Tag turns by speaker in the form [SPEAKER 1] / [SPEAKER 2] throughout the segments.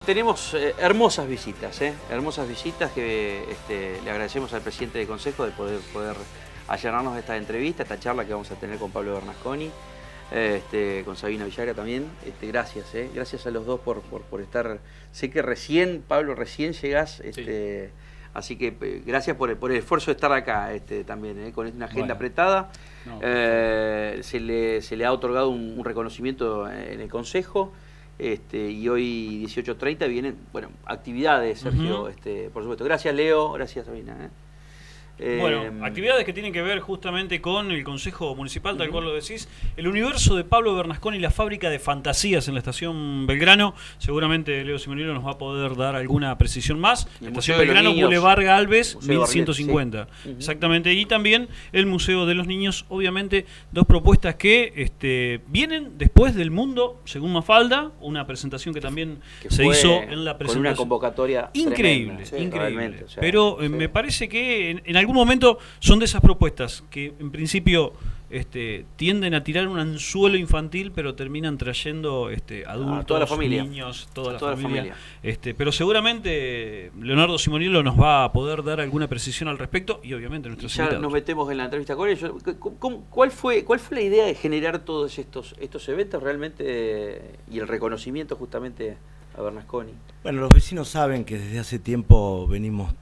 [SPEAKER 1] tenemos hermosas visitas, hermosas visitas que le agradecemos al presidente del Consejo de poder allanarnos esta entrevista, esta charla que vamos a tener con Pablo Bernasconi, con Sabina Villagra también. Gracias a los dos por estar. Sé que Pablo, recién llegás,
[SPEAKER 2] sí.
[SPEAKER 1] Así que gracias por el esfuerzo de estar acá también, con una agenda apretada.
[SPEAKER 2] No,
[SPEAKER 1] se le ha otorgado un reconocimiento en el Consejo. Y hoy 18:30 vienen actividades, Sergio, por supuesto. Gracias, Leo, gracias, Sabina.
[SPEAKER 2] Bueno, actividades que tienen que ver justamente con el Consejo Municipal, tal cual lo decís. El universo de Pablo Bernasconi y la fábrica de fantasías en la Estación Belgrano. Seguramente Leo Simonero nos va a poder dar alguna precisión más. Estación Belgrano, Boulevard Galvez, 1150. Sí. Exactamente. Y también el Museo de los Niños. Obviamente, dos propuestas que vienen después del Mundo, según Mafalda. Una presentación que también se hizo en la presentación.
[SPEAKER 1] Con una convocatoria
[SPEAKER 2] increíble,
[SPEAKER 1] tremenda,
[SPEAKER 2] increíble.
[SPEAKER 1] O sea,
[SPEAKER 2] pero me parece que en algún momento son de esas propuestas que en principio tienden a tirar un anzuelo infantil, pero terminan trayendo adultos,
[SPEAKER 1] toda la familia.
[SPEAKER 2] niños, toda la familia. Pero seguramente Leonardo Simoniello nos va a poder dar alguna precisión al respecto y obviamente nuestros
[SPEAKER 1] ya
[SPEAKER 2] invitados.
[SPEAKER 1] Nos metemos en la entrevista con ellos. ¿Cuál fue la idea de generar todos estos eventos realmente y el reconocimiento justamente a Bernasconi?
[SPEAKER 3] Bueno, los vecinos saben que desde hace tiempo venimos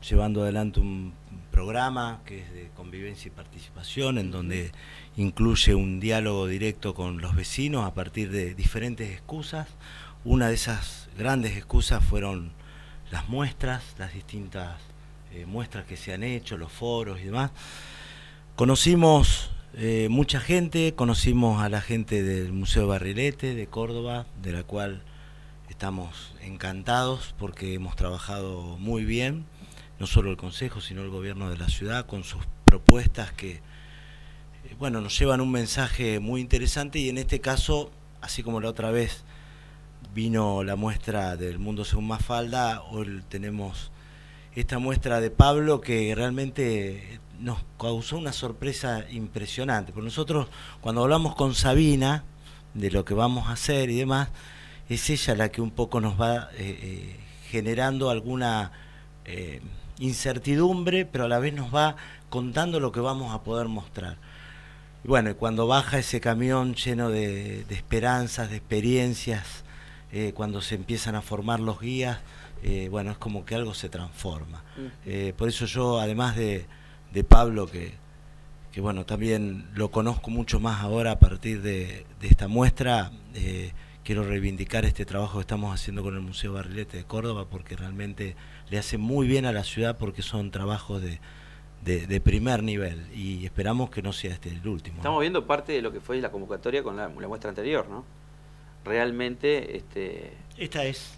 [SPEAKER 3] llevando adelante un programa que es de convivencia y participación, en donde incluye un diálogo directo con los vecinos a partir de diferentes excusas. Una de esas grandes excusas fueron las muestras, las distintas muestras que se han hecho, los foros y demás. Conocimos mucha gente, conocimos a la gente del Museo Barrilete de Córdoba, de la cual estamos encantados porque hemos trabajado muy bien, no solo el Consejo, sino el gobierno de la ciudad, con sus propuestas que nos llevan un mensaje muy interesante. Y en este caso, así como la otra vez vino la muestra del Mundo según Mafalda, hoy tenemos esta muestra de Pablo que realmente nos causó una sorpresa impresionante. Porque nosotros, cuando hablamos con Sabina de lo que vamos a hacer y demás, es ella la que un poco nos va generando alguna incertidumbre, pero a la vez nos va contando lo que vamos a poder mostrar. Y bueno, cuando baja ese camión lleno de esperanzas, de experiencias, cuando se empiezan a formar los guías, es como que algo se transforma. Por eso yo, además de Pablo, que también lo conozco mucho más ahora a partir de esta muestra, quiero reivindicar este trabajo que estamos haciendo con el Museo Barrilete de Córdoba, porque realmente le hace muy bien a la ciudad, porque son trabajos de primer nivel y esperamos que no sea el último.
[SPEAKER 1] Estamos viendo parte de lo que fue la convocatoria con la muestra anterior, ¿no? Realmente
[SPEAKER 2] Esta es.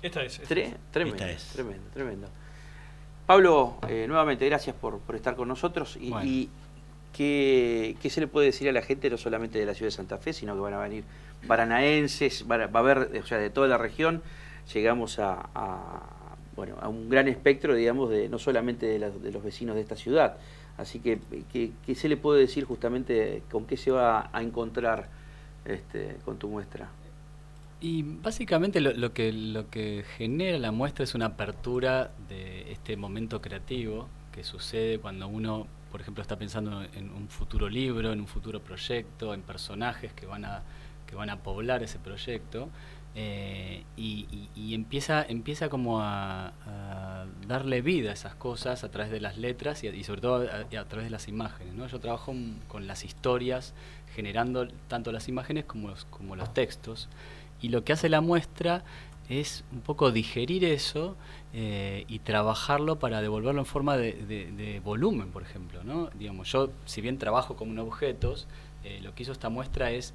[SPEAKER 1] Tremendo. Pablo, nuevamente gracias por estar con nosotros y ¿qué se le puede decir a la gente, no solamente de la ciudad de Santa Fe, sino que van a venir paranaenses, va a haber, de toda la región? Llegamos a un gran espectro, digamos, no solamente de los vecinos de esta ciudad. Así que, ¿qué se le puede decir justamente, con qué se va a encontrar con tu muestra?
[SPEAKER 4] Y básicamente lo que genera la muestra es una apertura de este momento creativo que sucede cuando uno, por ejemplo, está pensando en un futuro libro, en un futuro proyecto, en personajes que van a poblar ese proyecto. Y empieza como a darle vida a esas cosas a través de las letras y sobre todo a través de las imágenes, ¿no? Yo trabajo con las historias, generando tanto las imágenes como los textos, y lo que hace la muestra es un poco digerir eso y trabajarlo para devolverlo en forma de volumen, por ejemplo, ¿no? Digamos, yo, si bien trabajo con objetos, lo que hizo esta muestra es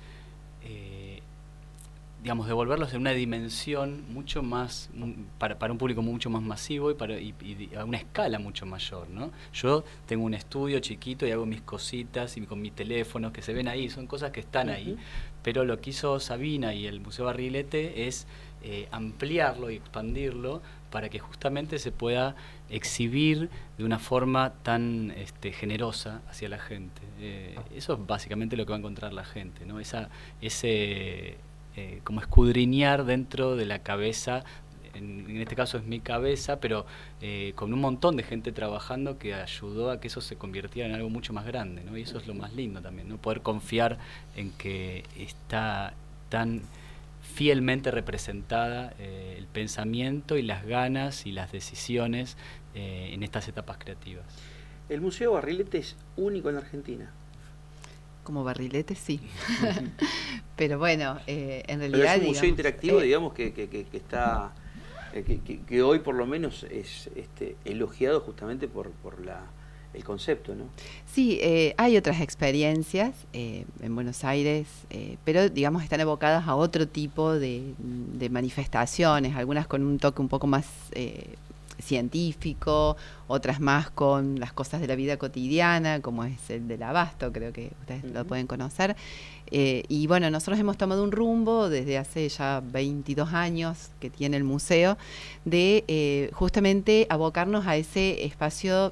[SPEAKER 4] devolverlos en una dimensión mucho más, para un público mucho más masivo y a una escala mucho mayor, ¿no? Yo tengo un estudio chiquito y hago mis cositas y con mi teléfono que se ven ahí, son cosas que están ahí, pero lo que hizo Sabina y el Museo Barrilete es ampliarlo y expandirlo para que justamente se pueda exhibir de una forma tan generosa hacia la gente. Eso es básicamente lo que va a encontrar la gente, ¿no? Como escudriñar dentro de la cabeza en este caso es mi cabeza, pero con un montón de gente trabajando que ayudó a que eso se convirtiera en algo mucho más grande, ¿no? Y eso es lo más lindo también, ¿no? Poder confiar en que está tan fielmente representada el pensamiento y las ganas y las decisiones en estas etapas creativas.
[SPEAKER 1] El Museo Barrilete es único en Argentina.
[SPEAKER 5] Como Barrilete, sí. Pero bueno, en realidad...
[SPEAKER 1] Pero es un museo interactivo, digamos, que está... Que hoy por lo menos es elogiado justamente por el concepto, ¿no?
[SPEAKER 5] Sí, hay otras experiencias en Buenos Aires, pero digamos están evocadas a otro tipo de manifestaciones, algunas con un toque un poco más científico, otras más con las cosas de la vida cotidiana, como es el del Abasto, creo que ustedes lo pueden conocer. Y bueno, nosotros hemos tomado un rumbo desde hace ya 22 años que tiene el museo, de justamente abocarnos a ese espacio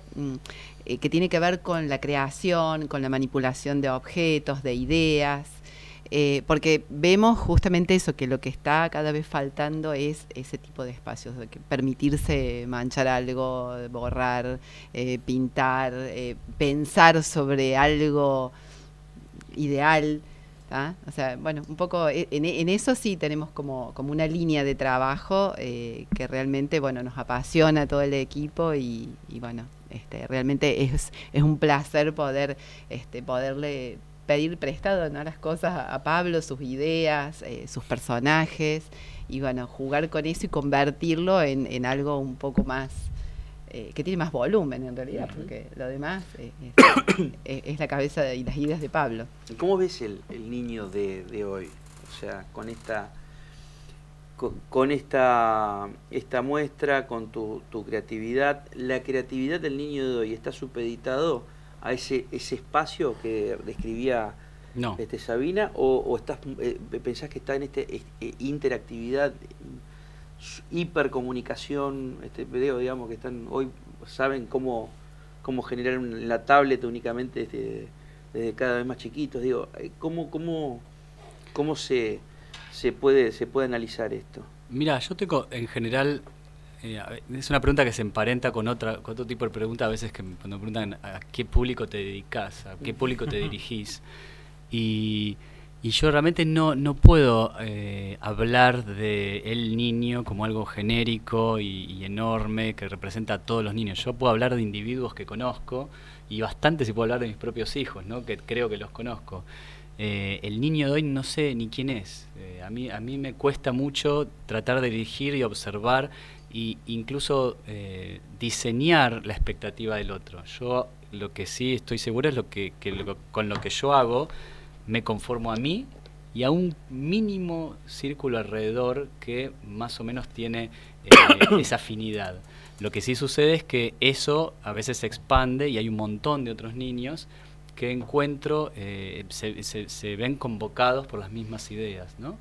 [SPEAKER 5] que tiene que ver con la creación, con la manipulación de objetos, de ideas, porque vemos justamente eso, que lo que está cada vez faltando es ese tipo de espacios, de que permitirse manchar algo, borrar, pintar, pensar sobre algo ideal. O sea, bueno, un poco en eso sí tenemos como una línea de trabajo que realmente, bueno, nos apasiona a todo el equipo y bueno, realmente es un placer poderle pedir prestado, ¿no?, las cosas a Pablo, sus ideas, sus personajes, y bueno, jugar con eso y convertirlo en algo un poco más que tiene más volumen en realidad, porque lo demás es la cabeza y las ideas de Pablo.
[SPEAKER 1] ¿Cómo ves el niño de hoy? O sea, con esta muestra, con tu creatividad, ¿la creatividad del niño de hoy está supeditado a ese espacio que describía Sabina, o pensás que está en interactividad, hipercomunicación, video, digamos, que están hoy saben cómo generar en la tablet únicamente desde cada vez más chiquitos? Digo, ¿cómo se puede analizar esto?
[SPEAKER 4] Mira, yo tengo en general, es una pregunta que se emparenta con otro tipo de pregunta a veces, que cuando me preguntan a qué público te dedicas, a qué público te dirigís, y yo realmente no puedo hablar de el niño como algo genérico y enorme que representa a todos los niños. Yo puedo hablar de individuos que conozco, y bastante si puedo hablar de mis propios hijos, ¿no?, que creo que los conozco. El niño de hoy no sé ni quién es. A mí me cuesta mucho tratar de dirigir y observar e incluso diseñar la expectativa del otro. Yo lo que sí estoy seguro es con lo que yo hago me conformo a mí y a un mínimo círculo alrededor que más o menos tiene esa afinidad. Lo que sí sucede es que eso a veces se expande y hay un montón de otros niños que encuentro se ven convocados por las mismas ideas, ¿no?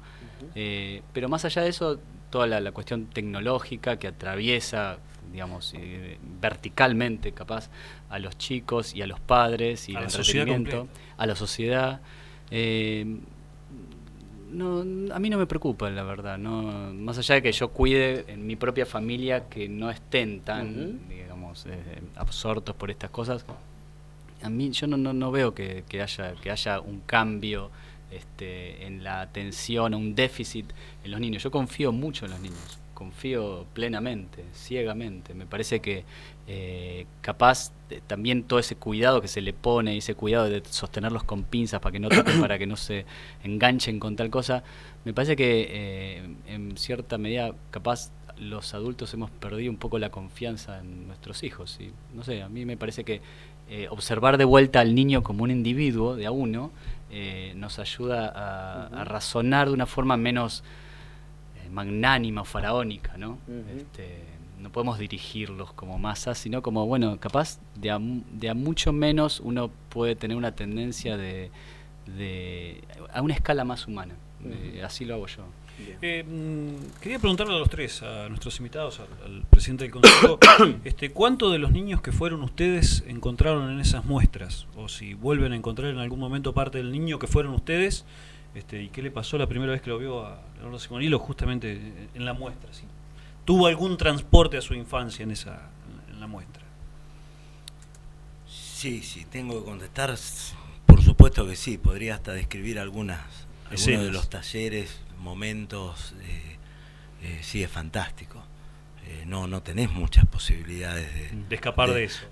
[SPEAKER 4] Pero más allá de eso, toda la cuestión tecnológica que atraviesa, digamos, verticalmente capaz a los chicos y a los padres y al entretenimiento, a la sociedad, a mí no me preocupa, la verdad, no, más allá de que yo cuide en mi propia familia que no estén tan, digamos, absortos por estas cosas. A mí yo no veo que haya un cambio en la atención, un déficit en los niños. Yo confío mucho en los niños, confío plenamente, ciegamente. Me parece que capaz también todo ese cuidado que se le pone, ese cuidado de sostenerlos con pinzas para que no toquen, para que no se enganchen con tal cosa, me parece que en cierta medida capaz los adultos hemos perdido un poco la confianza en nuestros hijos. Y no sé, a mí me parece que observar de vuelta al niño como un individuo, de a uno, nos ayuda a razonar de una forma menos magnánima o faraónica, ¿no? No podemos dirigirlos como masas, sino como, bueno, capaz de a mucho menos uno puede tener una tendencia a una escala más humana. Así lo hago yo.
[SPEAKER 2] Quería preguntarle a los tres, a nuestros invitados, al presidente del Consejo, ¿cuántos de los niños que fueron ustedes encontraron en esas muestras? O si vuelven a encontrar en algún momento parte del niño que fueron ustedes, ¿y qué le pasó la primera vez que lo vio a Leonardo Simonillo justamente en la muestra? ¿Sí? tuvo algún transporte a su infancia en la muestra.
[SPEAKER 3] Sí, tengo que contestar. Por supuesto que sí, podría hasta describir algunos de los talleres, momentos. Sí, es fantástico. No tenés muchas posibilidades
[SPEAKER 2] de escapar de eso.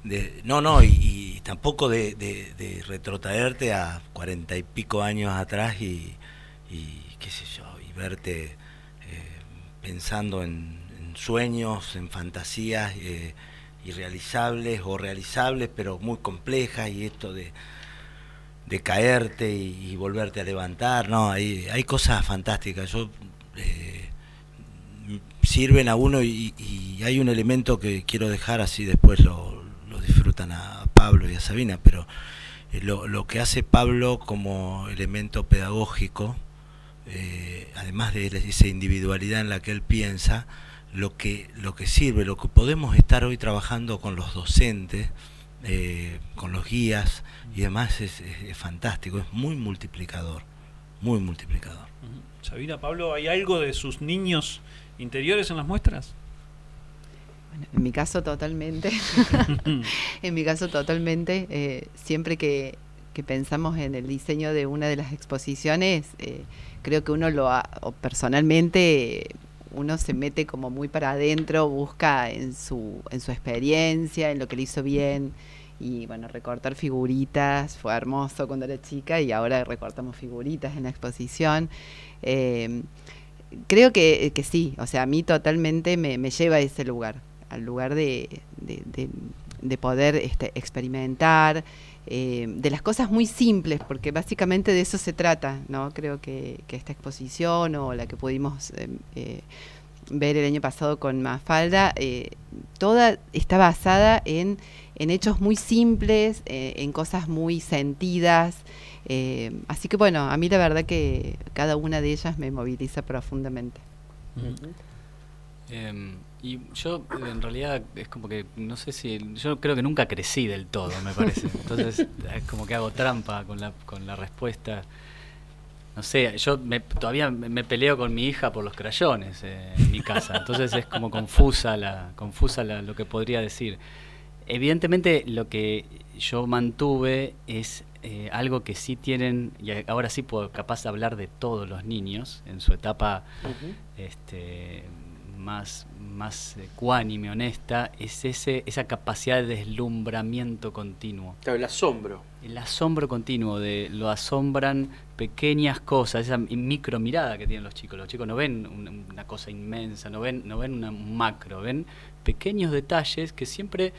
[SPEAKER 3] Y tampoco de retrotraerte a 40 y pico años atrás y qué sé yo, y verte pensando en sueños, en fantasías irrealizables o realizables, pero muy complejas, y esto de caerte y volverte a levantar. No, hay cosas fantásticas. Sirven a uno, y hay un elemento que quiero dejar, así después lo disfrutan a Pablo y a Sabina, pero lo que hace Pablo como elemento pedagógico, además de esa individualidad en la que él piensa, lo que sirve, lo que podemos estar hoy trabajando con los docentes, con los guías y demás, es fantástico, es muy multiplicador, muy multiplicador.
[SPEAKER 2] Sabina, Pablo, ¿hay algo de sus niños interiores en las muestras?
[SPEAKER 5] Bueno, en mi caso totalmente. En mi caso totalmente. Siempre que pensamos en el diseño de una de las exposiciones, creo que o personalmente, uno se mete como muy para adentro, busca en su experiencia, en lo que le hizo bien. Y bueno, recortar figuritas fue hermoso cuando era chica, y ahora recortamos figuritas en la exposición. Creo que sí, o sea, a mí totalmente me lleva a ese lugar, al lugar de poder experimentar, de las cosas muy simples, porque básicamente de eso se trata, ¿no? Creo que esta exposición, o la que pudimos ver el año pasado con Mafalda, toda está basada en hechos muy simples, en cosas muy sentidas. Así que bueno, a mí la verdad que cada una de ellas me moviliza profundamente.
[SPEAKER 4] Y yo en realidad es como que no sé si yo creo que nunca crecí del todo, me parece. Entonces es como que hago trampa con la respuesta. No sé, yo todavía me peleo con mi hija por los crayones en mi casa. Entonces es como confusa lo que podría decir. Evidentemente lo que yo mantuve es algo que sí tienen, y ahora sí puedo capaz de hablar de todos los niños en su etapa más ecuánime, honesta, es esa capacidad de deslumbramiento continuo.
[SPEAKER 1] Claro, el asombro.
[SPEAKER 4] El asombro continuo, lo asombran pequeñas cosas, esa micro mirada que tienen los chicos. Los chicos no ven una cosa inmensa, no ven un macro, ven pequeños detalles que siempre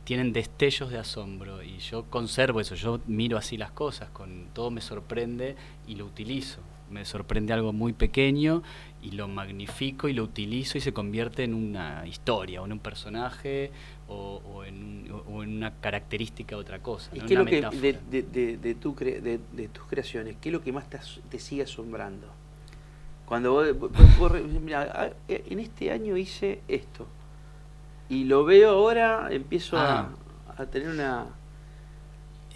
[SPEAKER 4] tienen destellos de asombro, y yo conservo eso. Yo miro así las cosas, todo me sorprende y lo utilizo. Me sorprende algo muy pequeño y lo magnifico y lo utilizo, y se convierte en una historia, o en un personaje, o en una característica de otra cosa.
[SPEAKER 1] ¿Y
[SPEAKER 4] ¿no?
[SPEAKER 1] qué es lo
[SPEAKER 4] que
[SPEAKER 1] de tus creaciones, qué es lo que más te sigue asombrando? Cuando vos mira, en este año hice esto, y lo veo ahora, empiezo a tener una...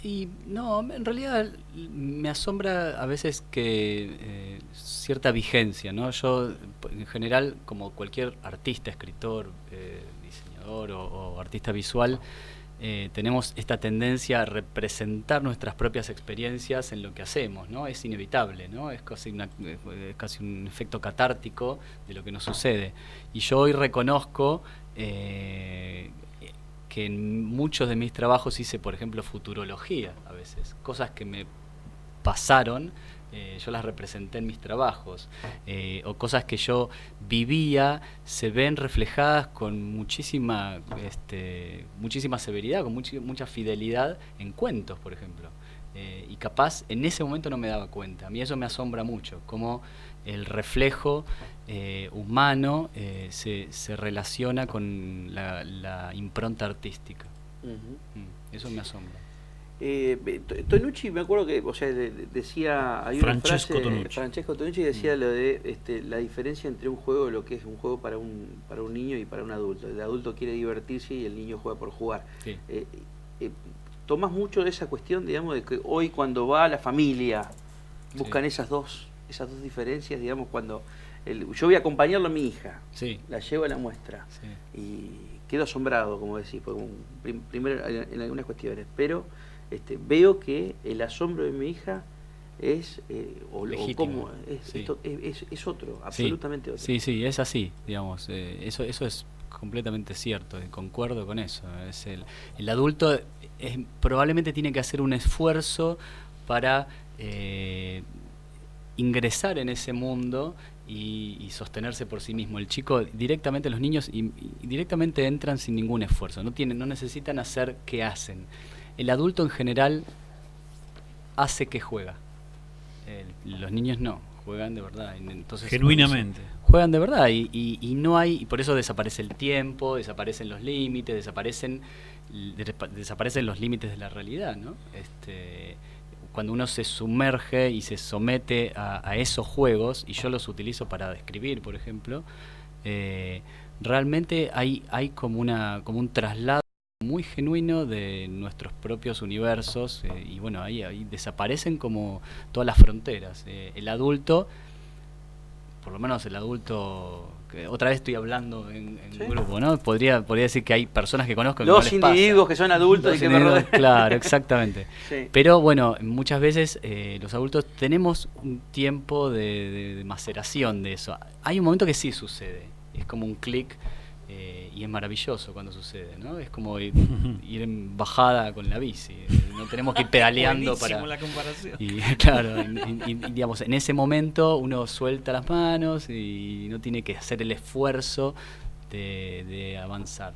[SPEAKER 4] Y no, en realidad me asombra a veces que cierta vigencia, ¿no? Yo, en general, como cualquier artista, escritor, diseñador o artista visual, tenemos esta tendencia a representar nuestras propias experiencias en lo que hacemos, ¿no? Es inevitable, ¿no? Es casi un efecto catártico de lo que nos sucede. Y yo hoy reconozco que en muchos de mis trabajos hice, por ejemplo, futurología a veces. Cosas que me pasaron, yo las representé en mis trabajos. O cosas que yo vivía, se ven reflejadas con muchísima severidad, con mucha fidelidad en cuentos, por ejemplo. Y capaz en ese momento no me daba cuenta. A mí eso me asombra mucho, cómo el reflejo humano se relaciona con la impronta artística. Eso me asombra.
[SPEAKER 1] Tonucci, me acuerdo que, o sea, decía, hay una frase, Francesco Tonucci decía lo de la diferencia entre un juego, lo que es un juego para un niño y para un adulto. El adulto quiere divertirse y el niño juega por jugar.
[SPEAKER 4] Sí.
[SPEAKER 1] Tomás mucho de esa cuestión, digamos, de que hoy cuando va a la familia buscan esas dos diferencias, digamos, cuando yo voy a acompañarlo a mi hija,
[SPEAKER 4] Sí.
[SPEAKER 1] la llevo a la muestra
[SPEAKER 4] Sí.
[SPEAKER 1] y quedo asombrado, como decís, porque primero en algunas cuestiones, pero veo que el asombro de mi hija es
[SPEAKER 4] legítimo.
[SPEAKER 1] Es otro, absolutamente otro.
[SPEAKER 4] Sí, sí, es así, digamos. Eso es completamente cierto, y concuerdo con eso. Es el adulto probablemente tiene que hacer un esfuerzo para ingresar en ese mundo y sostenerse por sí mismo. El chico directamente, los niños directamente entran sin ningún esfuerzo, no necesitan hacer qué hacen. El adulto en general hace que juega. Los niños no, juegan de verdad. Entonces,
[SPEAKER 2] genuinamente.
[SPEAKER 4] Juegan de verdad y no hay, y por eso desaparece el tiempo, desaparecen los límites, desaparecen los límites de la realidad, ¿no? Cuando uno se sumerge y se somete a esos juegos, y yo los utilizo para describir, por ejemplo, realmente hay como un traslado muy genuino de nuestros propios universos, y bueno, ahí desaparecen como todas las fronteras. El adulto, por lo menos el adulto, que otra vez estoy hablando en grupo, ¿no? Podría decir que hay personas que conozco que
[SPEAKER 1] los
[SPEAKER 4] no les
[SPEAKER 1] individuos
[SPEAKER 4] pasa.
[SPEAKER 1] que son adultos
[SPEAKER 4] Los
[SPEAKER 1] y que me rodean.
[SPEAKER 4] Claro, exactamente.
[SPEAKER 1] Sí.
[SPEAKER 4] Pero bueno, muchas veces los adultos tenemos un tiempo de maceración de eso. Hay un momento que sí sucede, es como un clic. Y es maravilloso cuando sucede, ¿no? Es como ir en bajada con la bici, no tenemos que ir pedaleando para...
[SPEAKER 2] la comparación.
[SPEAKER 4] Y claro, y digamos, en ese momento uno suelta las manos y no tiene que hacer el esfuerzo de avanzar.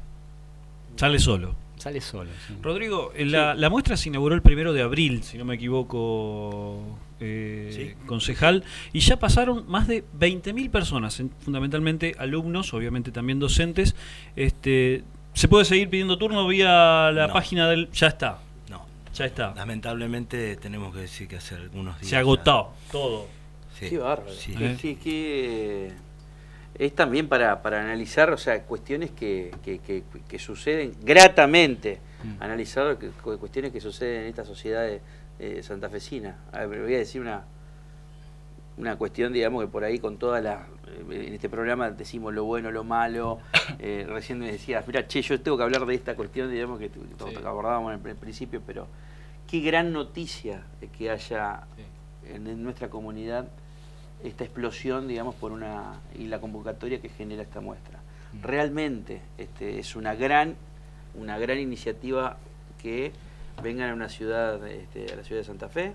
[SPEAKER 2] Sale solo.
[SPEAKER 4] Sale solo. Sí.
[SPEAKER 2] Rodrigo, la muestra se inauguró el 1 de abril, si no me equivoco, concejal, y ya pasaron más de 20.000 personas, fundamentalmente alumnos, obviamente también docentes. ¿Se puede seguir pidiendo turno vía la página del...? Ya está.
[SPEAKER 3] No.
[SPEAKER 2] Ya está.
[SPEAKER 3] Lamentablemente tenemos que decir que hace algunos días...
[SPEAKER 2] Se agotó todo.
[SPEAKER 3] Sí.
[SPEAKER 1] Qué bárbaro.
[SPEAKER 3] Sí.
[SPEAKER 1] Que es también para analizar, o sea, cuestiones que suceden gratamente, analizar cuestiones que suceden en esta sociedad santafesina. A ver, voy a decir una cuestión, digamos, que por ahí con todas las... en este programa decimos lo bueno, lo malo. Recién me decías, mira, yo tengo que hablar de esta cuestión, digamos, que abordábamos en el principio, pero qué gran noticia que haya en nuestra comunidad esta explosión, digamos, y la convocatoria que genera esta muestra. Realmente es una gran iniciativa que vengan a una ciudad, a la ciudad de Santa Fe,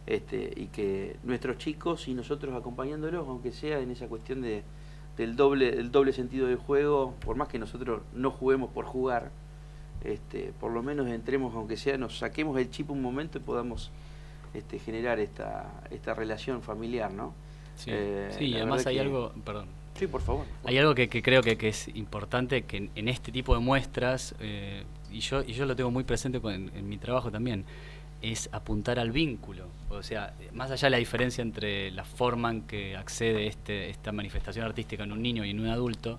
[SPEAKER 1] y que nuestros chicos y nosotros acompañándolos, aunque sea en esa cuestión del doble sentido del juego, por más que nosotros no juguemos por jugar, por lo menos entremos, aunque sea, nos saquemos el chip un momento y podamos generar esta relación familiar, ¿no?
[SPEAKER 4] Sí, y además hay algo, perdón.
[SPEAKER 1] Sí, por favor.
[SPEAKER 4] Hay algo que creo que es importante, que en este tipo de muestras, y yo lo tengo muy presente en mi trabajo también, es apuntar al vínculo. O sea, más allá de la diferencia entre la forma en que accede esta manifestación artística en un niño y en un adulto,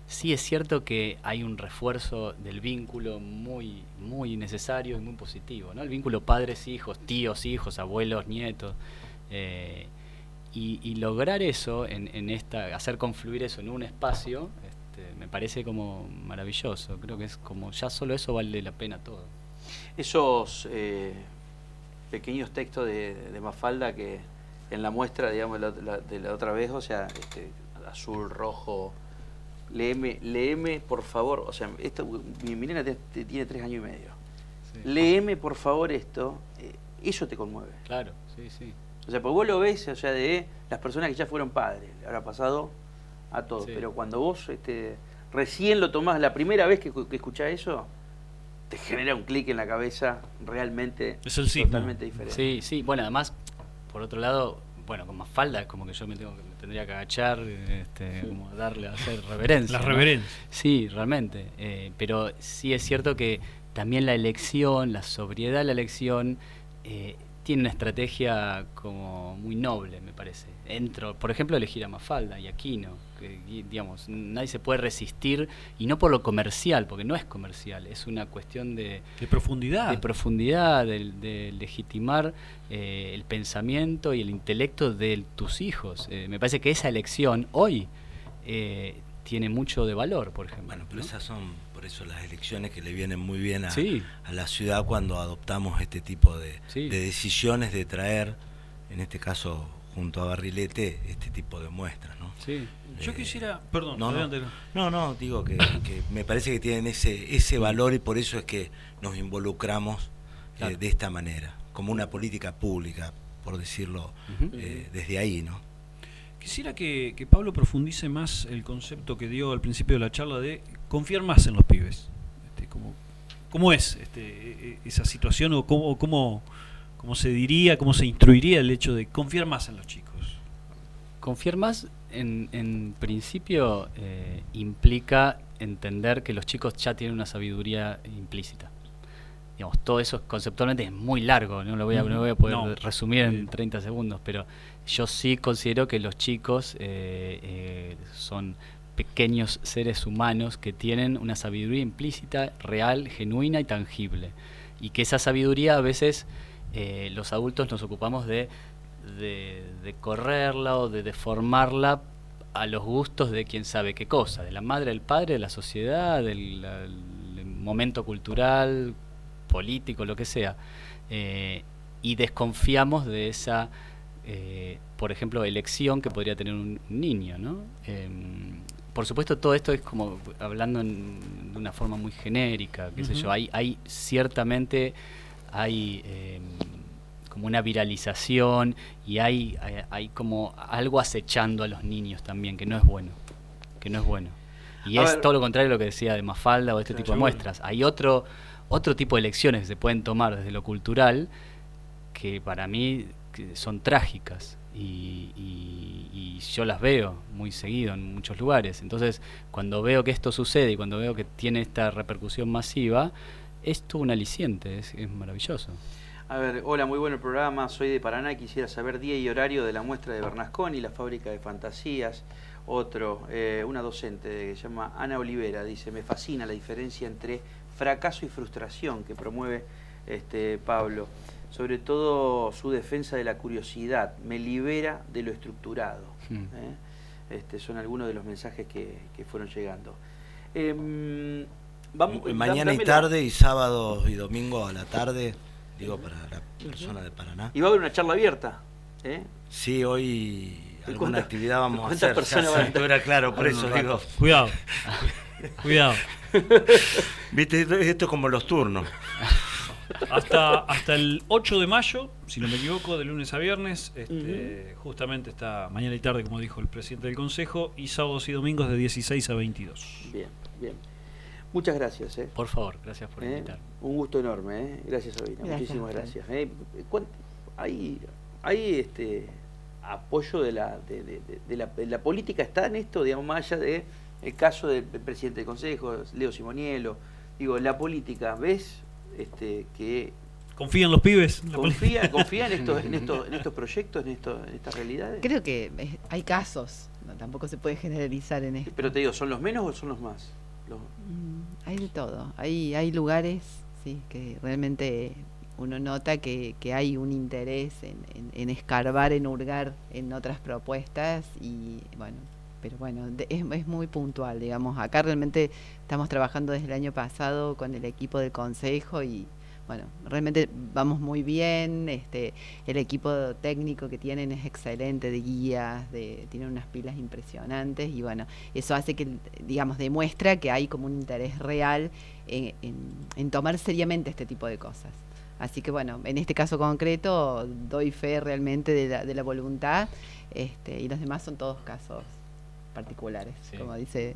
[SPEAKER 4] sí es cierto que hay un refuerzo del vínculo muy, muy necesario y muy positivo, ¿no? El vínculo padres-hijos, tíos-hijos, abuelos-nietos. Y lograr eso, hacer confluir eso en un espacio, me parece como maravilloso. Creo que es como, ya solo eso vale la pena todo.
[SPEAKER 1] Esos pequeños textos de Mafalda que en la muestra, digamos, de la otra vez, o sea, azul, rojo, léeme por favor, o sea, mi nena tiene 3 años y medio. Sí. Léeme por favor esto, eso te conmueve.
[SPEAKER 4] Claro, sí, sí.
[SPEAKER 1] O sea, porque vos lo ves, o sea, de las personas que ya fueron padres, le habrá pasado a todos, sí. Pero cuando vos recién lo tomás, la primera vez que escuchás eso, te genera un clic en la cabeza realmente
[SPEAKER 2] es el
[SPEAKER 1] totalmente diferente.
[SPEAKER 4] Sí, sí, bueno, además, por otro lado, bueno, con Mafalda es como que yo me tendría que agachar, como hacer reverencia.
[SPEAKER 2] La reverencia.
[SPEAKER 4] ¿No? Sí, realmente, pero sí es cierto que también la elección, la sobriedad de la elección, tiene una estrategia como muy noble, me parece. Por ejemplo, elegir a Mafalda y Aquino, que digamos, nadie se puede resistir, y no por lo comercial, porque no es comercial, es una cuestión de
[SPEAKER 2] profundidad.
[SPEAKER 4] De profundidad, de legitimar el pensamiento y el intelecto de tus hijos. Me parece que esa elección hoy tiene mucho de valor, por ejemplo.
[SPEAKER 3] Bueno, pero esas son, por eso, las elecciones que le vienen muy bien a la ciudad cuando adoptamos este tipo de decisiones de traer, en este caso junto a Barrilete, este tipo de muestras, ¿no?
[SPEAKER 2] Sí. Yo quisiera, perdón,
[SPEAKER 3] no, digo que me parece que tienen ese valor, y por eso es que nos involucramos de esta manera, como una política pública, por decirlo, desde ahí, ¿no?
[SPEAKER 2] Quisiera que Pablo profundice más el concepto que dio al principio de la charla de confiar más en los pibes. ¿Cómo es esa situación, o cómo se diría, cómo se instruiría el hecho de confiar más en los chicos?
[SPEAKER 4] Confiar más, en principio, implica entender que los chicos ya tienen una sabiduría implícita. Digamos, todo eso conceptualmente es muy largo, no lo voy a poder resumir en 30 segundos, pero yo sí considero que los chicos son pequeños seres humanos que tienen una sabiduría implícita, real, genuina y tangible, y que esa sabiduría a veces los adultos nos ocupamos de correrla o de deformarla a los gustos de quién sabe qué cosa, de la madre, del padre, de la sociedad, del momento cultural, político, lo que sea, y desconfiamos de esa, por ejemplo, elección que podría tener un niño, ¿no? Por supuesto, todo esto es como hablando de una forma muy genérica, qué sé yo. Hay ciertamente como una viralización, y hay como algo acechando a los niños también, que no es bueno, y es todo lo contrario de lo que decía de Mafalda o este tipo de muestras. Hay otro tipo de elecciones que se pueden tomar desde lo cultural que para mí son trágicas, y yo las veo muy seguido en muchos lugares. Entonces, cuando veo que esto sucede y cuando veo que tiene esta repercusión masiva, es todo un aliciente, es maravilloso.
[SPEAKER 1] A ver, hola, muy bueno el programa, soy de Paraná y quisiera saber día y horario de la muestra de Bernasconi, la fábrica de fantasías. Una docente que se llama Ana Olivera, dice: me fascina la diferencia entre fracaso y frustración que promueve Pablo, sobre todo su defensa de la curiosidad, me libera de lo estructurado. Son algunos de los mensajes que fueron llegando.
[SPEAKER 3] Mañana y tarde, y sábado y domingo a la tarde, digo, para la persona de Paraná.
[SPEAKER 1] Y va a haber una charla abierta.
[SPEAKER 3] Sí, hoy alguna actividad vamos a hacer.
[SPEAKER 1] Personas
[SPEAKER 3] era claro, por eso digo.
[SPEAKER 2] Cuidado.
[SPEAKER 3] Viste, esto es como los turnos.
[SPEAKER 2] Hasta el 8 de mayo, si no me equivoco, de lunes a viernes, justamente está mañana y tarde, como dijo el presidente del Consejo, y sábados y domingos de 16 a 22.
[SPEAKER 1] Bien. Muchas gracias.
[SPEAKER 4] Por favor, gracias por invitar.
[SPEAKER 1] Un gusto enorme. Gracias, Sabina. Muchísimas gracias. ¿Hay apoyo de la política? ¿Está en esto, digamos, más allá de el caso del presidente del Consejo, Leo Simoniello? Digo, la política, ¿ves que
[SPEAKER 2] confían los pibes?
[SPEAKER 1] ¿Confía en estos proyectos, en estas realidades?
[SPEAKER 5] Creo que hay casos, tampoco se puede generalizar en esto.
[SPEAKER 1] Pero te digo, ¿son los menos o son los más?
[SPEAKER 5] Hay de todo. Hay lugares, sí, que realmente uno nota que hay un interés en escarbar, en hurgar en otras propuestas, y pero es muy puntual, digamos. Acá realmente estamos trabajando desde el año pasado con el equipo del Consejo, y realmente vamos muy bien. El equipo técnico que tienen es excelente, de guías, tienen unas pilas impresionantes, y eso hace que, digamos, demuestra que hay como un interés real en tomar seriamente este tipo de cosas. Así que en este caso concreto doy fe realmente de la voluntad, y los demás son todos casos particulares, como dice